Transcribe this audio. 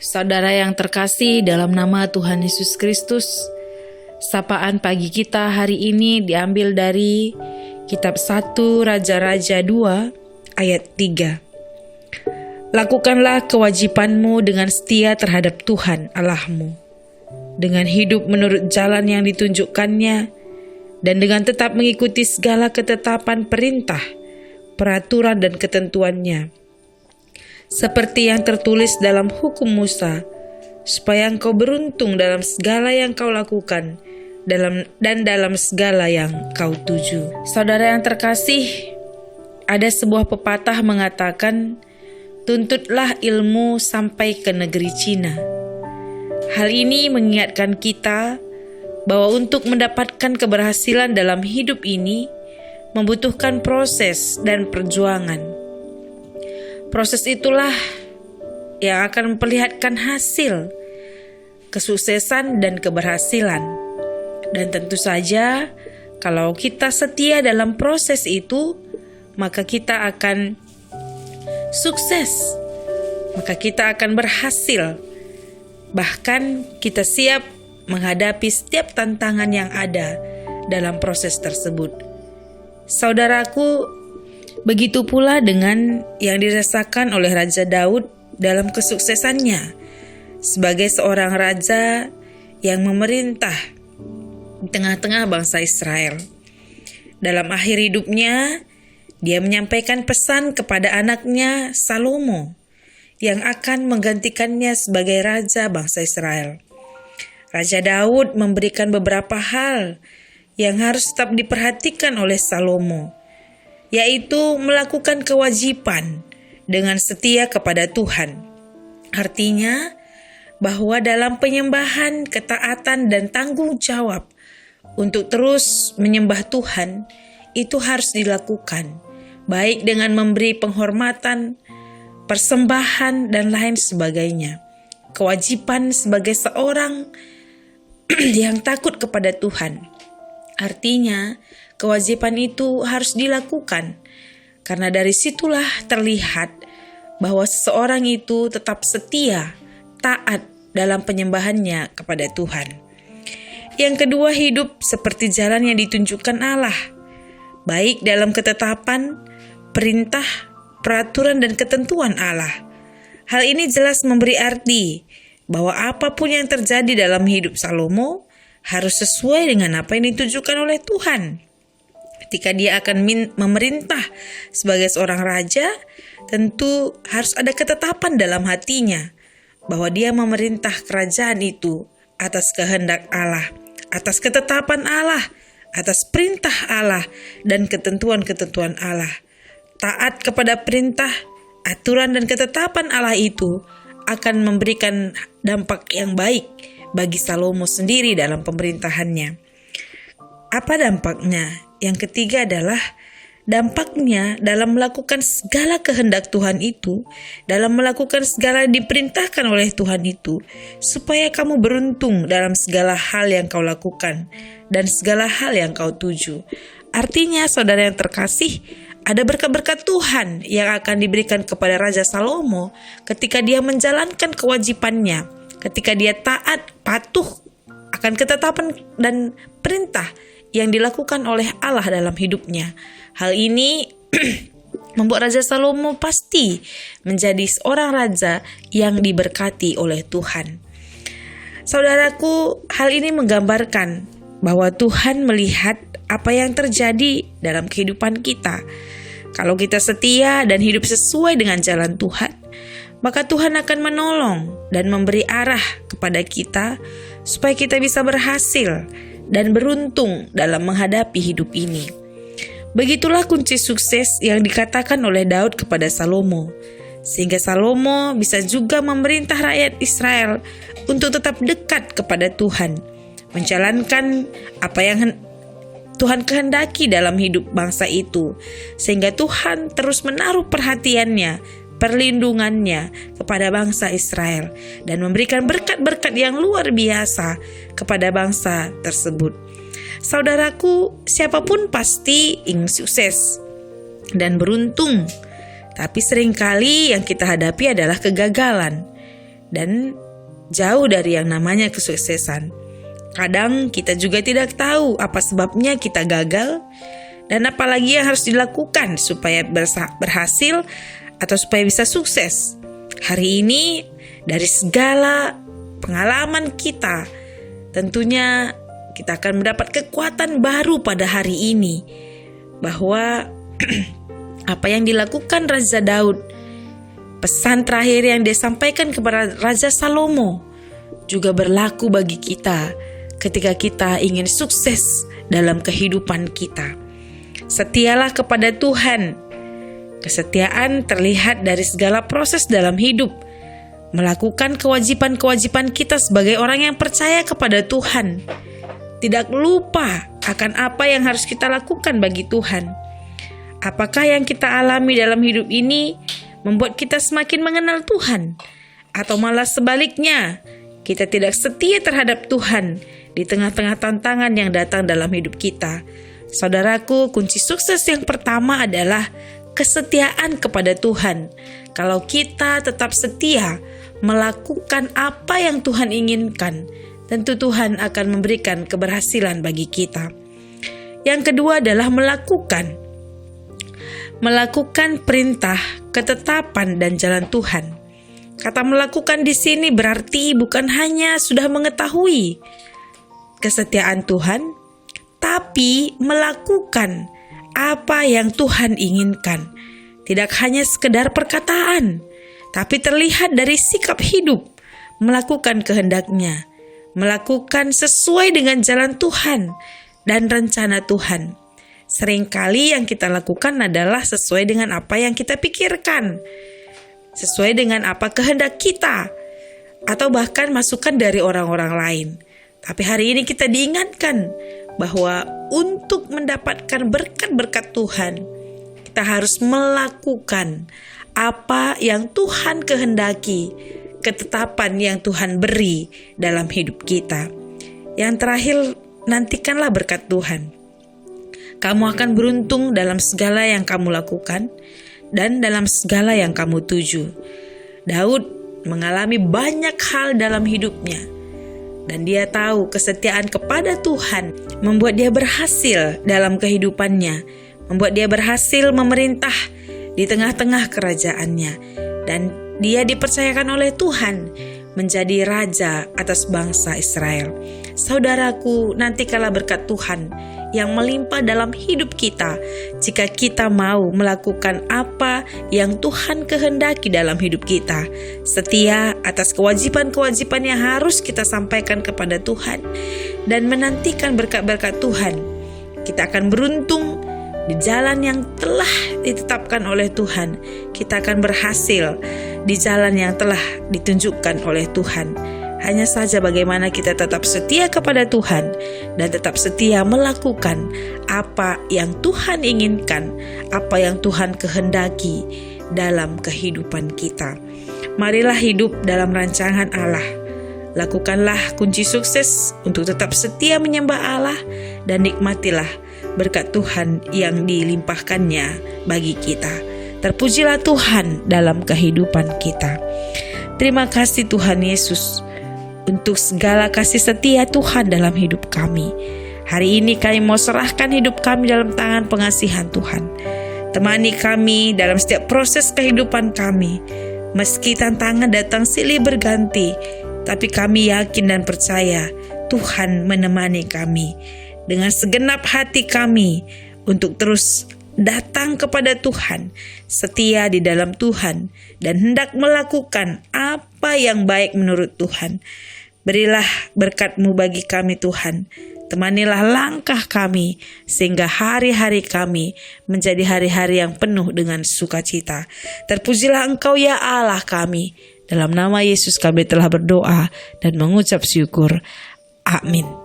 Saudara yang terkasih dalam nama Tuhan Yesus Kristus, sapaan pagi kita hari ini diambil dari kitab 1 Raja-Raja 2 ayat 3. Lakukanlah kewajibanmu dengan setia terhadap Tuhan Allahmu, dengan hidup menurut jalan yang ditunjukkannya, dan dengan tetap mengikuti segala ketetapan perintah, peraturan dan ketentuannya, seperti yang tertulis dalam hukum Musa, supaya engkau beruntung dalam segala yang kau lakukan dan dalam segala yang kau tuju. Saudara yang terkasih, ada sebuah pepatah mengatakan, tuntutlah ilmu sampai ke negeri Cina. Hal ini mengingatkan kita bahwa untuk mendapatkan keberhasilan dalam hidup ini membutuhkan proses dan perjuangan. Proses itulah yang akan memperlihatkan hasil, kesuksesan dan keberhasilan. Dan tentu saja kalau kita setia dalam proses itu, maka kita akan sukses, maka kita akan berhasil. Bahkan kita siap menghadapi setiap tantangan yang ada dalam proses tersebut. Saudaraku, begitu pula dengan yang dirasakan oleh Raja Daud dalam kesuksesannya sebagai seorang raja yang memerintah di tengah-tengah bangsa Israel. Dalam akhir hidupnya, dia menyampaikan pesan kepada anaknya Salomo yang akan menggantikannya sebagai raja bangsa Israel. Raja Daud memberikan beberapa hal yang harus tetap diperhatikan oleh Salomo, yaitu melakukan kewajiban dengan setia kepada Tuhan. Artinya bahwa dalam penyembahan, ketaatan dan tanggung jawab untuk terus menyembah Tuhan itu harus dilakukan, baik dengan memberi penghormatan, persembahan dan lain sebagainya. Kewajiban sebagai seorang yang takut kepada Tuhan. Artinya, kewajiban itu harus dilakukan karena dari situlah terlihat bahwa seseorang itu tetap setia, taat dalam penyembahannya kepada Tuhan. Yang kedua, hidup seperti jalan yang ditunjukkan Allah, baik dalam ketetapan, perintah, peraturan dan ketentuan Allah. Hal ini jelas memberi arti bahwa apapun yang terjadi dalam hidup Salomo harus sesuai dengan apa yang ditujukan oleh Tuhan. Ketika dia akan memerintah sebagai seorang raja, tentu harus ada ketetapan dalam hatinya bahwa dia memerintah kerajaan itu atas kehendak Allah, atas ketetapan Allah, atas perintah Allah dan ketentuan-ketentuan Allah. Taat kepada perintah, aturan dan ketetapan Allah itu akan memberikan dampak yang baik bagi Salomo sendiri dalam pemerintahannya. Apa dampaknya? Yang ketiga adalah dampaknya dalam melakukan segala kehendak Tuhan itu, dalam melakukan segala yang diperintahkan oleh Tuhan itu, supaya kamu beruntung dalam segala hal yang kau lakukan dan segala hal yang kau tuju. Artinya, saudara yang terkasih, ada berkat-berkat Tuhan yang akan diberikan kepada Raja Salomo ketika dia menjalankan kewajibannya, ketika dia taat, patuh akan ketetapan dan perintah yang dilakukan oleh Allah dalam hidupnya. Hal ini membuat Raja Salomo pasti menjadi seorang raja yang diberkati oleh Tuhan. Saudaraku, hal ini menggambarkan bahwa Tuhan melihat apa yang terjadi dalam kehidupan kita. Kalau kita setia dan hidup sesuai dengan jalan Tuhan, maka Tuhan akan menolong dan memberi arah kepada kita supaya kita bisa berhasil dan beruntung dalam menghadapi hidup ini. Begitulah kunci sukses yang dikatakan oleh Daud kepada Salomo, sehingga Salomo bisa juga memerintah rakyat Israel untuk tetap dekat kepada Tuhan, menjalankan apa yang Tuhan kehendaki dalam hidup bangsa itu, sehingga Tuhan terus menaruh perhatiannya, perlindungannya kepada bangsa Israel dan memberikan berkat-berkat yang luar biasa kepada bangsa tersebut. Saudaraku, siapapun pasti ingin sukses dan beruntung, tapi seringkali yang kita hadapi adalah kegagalan. dan jauh dari yang namanya kesuksesan. Kadang kita juga tidak tahu apa sebabnya kita gagal dan apalagi yang harus dilakukan supaya berhasil atau supaya bisa sukses. Hari ini dari segala pengalaman kita, tentunya kita akan mendapat kekuatan baru pada hari ini, bahwa apa yang dilakukan Raja Daud, pesan terakhir yang disampaikan kepada Raja Salomo, juga berlaku bagi kita ketika kita ingin sukses dalam kehidupan kita. Setialah kepada Tuhan. Kesetiaan terlihat dari segala proses dalam hidup. Melakukan kewajiban-kewajiban kita sebagai orang yang percaya kepada Tuhan. Tidak lupa akan apa yang harus kita lakukan bagi Tuhan. Apakah yang kita alami dalam hidup ini membuat kita semakin mengenal Tuhan? Atau malah sebaliknya, kita tidak setia terhadap Tuhan di tengah-tengah tantangan yang datang dalam hidup kita? Saudaraku, kunci sukses yang pertama adalah kesetiaan kepada Tuhan. Kalau kita tetap setia melakukan apa yang Tuhan inginkan, tentu Tuhan akan memberikan keberhasilan bagi kita. Yang kedua adalah melakukan perintah, ketetapan, dan jalan Tuhan. Kata melakukan di sini berarti bukan hanya sudah mengetahui kesetiaan Tuhan, tapi melakukan apa yang Tuhan inginkan. Tidak hanya sekedar perkataan, tapi terlihat dari sikap hidup, melakukan kehendak-Nya, melakukan sesuai dengan jalan Tuhan dan rencana Tuhan. Seringkali yang kita lakukan adalah sesuai dengan apa yang kita pikirkan, sesuai dengan apa kehendak kita, atau bahkan masukan dari orang-orang lain. Tapi hari ini kita diingatkan bahwa untuk mendapatkan berkat-berkat Tuhan, kita harus melakukan apa yang Tuhan kehendaki, ketetapan yang Tuhan beri dalam hidup kita. Yang terakhir, nantikanlah berkat Tuhan. Kamu akan beruntung dalam segala yang kamu lakukan dan dalam segala yang kamu tuju. Daud mengalami banyak hal dalam hidupnya, dan dia tahu kesetiaan kepada Tuhan membuat dia berhasil dalam kehidupannya, membuat dia berhasil memerintah di tengah-tengah kerajaannya, dan dia dipercayakan oleh Tuhan menjadi raja atas bangsa Israel. Saudaraku, nantikanlah berkat Tuhan yang melimpah dalam hidup kita jika kita mau melakukan apa yang Tuhan kehendaki dalam hidup kita. Setia atas kewajiban-kewajiban yang harus kita sampaikan kepada Tuhan dan menantikan berkat-berkat Tuhan. Kita akan beruntung di jalan yang telah ditetapkan oleh Tuhan. Kita akan berhasil di jalan yang telah ditunjukkan oleh Tuhan. Hanya saja bagaimana kita tetap setia kepada Tuhan dan tetap setia melakukan apa yang Tuhan inginkan, apa yang Tuhan kehendaki dalam kehidupan kita. Marilah hidup dalam rancangan Allah. Lakukanlah kunci sukses untuk tetap setia menyembah Allah dan nikmatilah berkat Tuhan yang dilimpahkannya bagi kita. Terpujilah Tuhan dalam kehidupan kita. Terima kasih Tuhan Yesus untuk segala kasih setia Tuhan dalam hidup kami. Hari ini kami mau serahkan hidup kami dalam tangan pengasihan Tuhan. Temani kami dalam setiap proses kehidupan kami. Meski tantangan datang silih berganti, tapi kami yakin dan percaya Tuhan menemani kami. Dengan segenap hati kami untuk terus datang kepada Tuhan, setia di dalam Tuhan, dan hendak melakukan apa yang baik menurut Tuhan. Berilah berkat-Mu bagi kami Tuhan. Temanilah langkah kami, sehingga hari-hari kami menjadi hari-hari yang penuh dengan sukacita. Terpujilah Engkau ya Allah kami. Dalam nama Yesus kami telah berdoa dan mengucap syukur. Amin.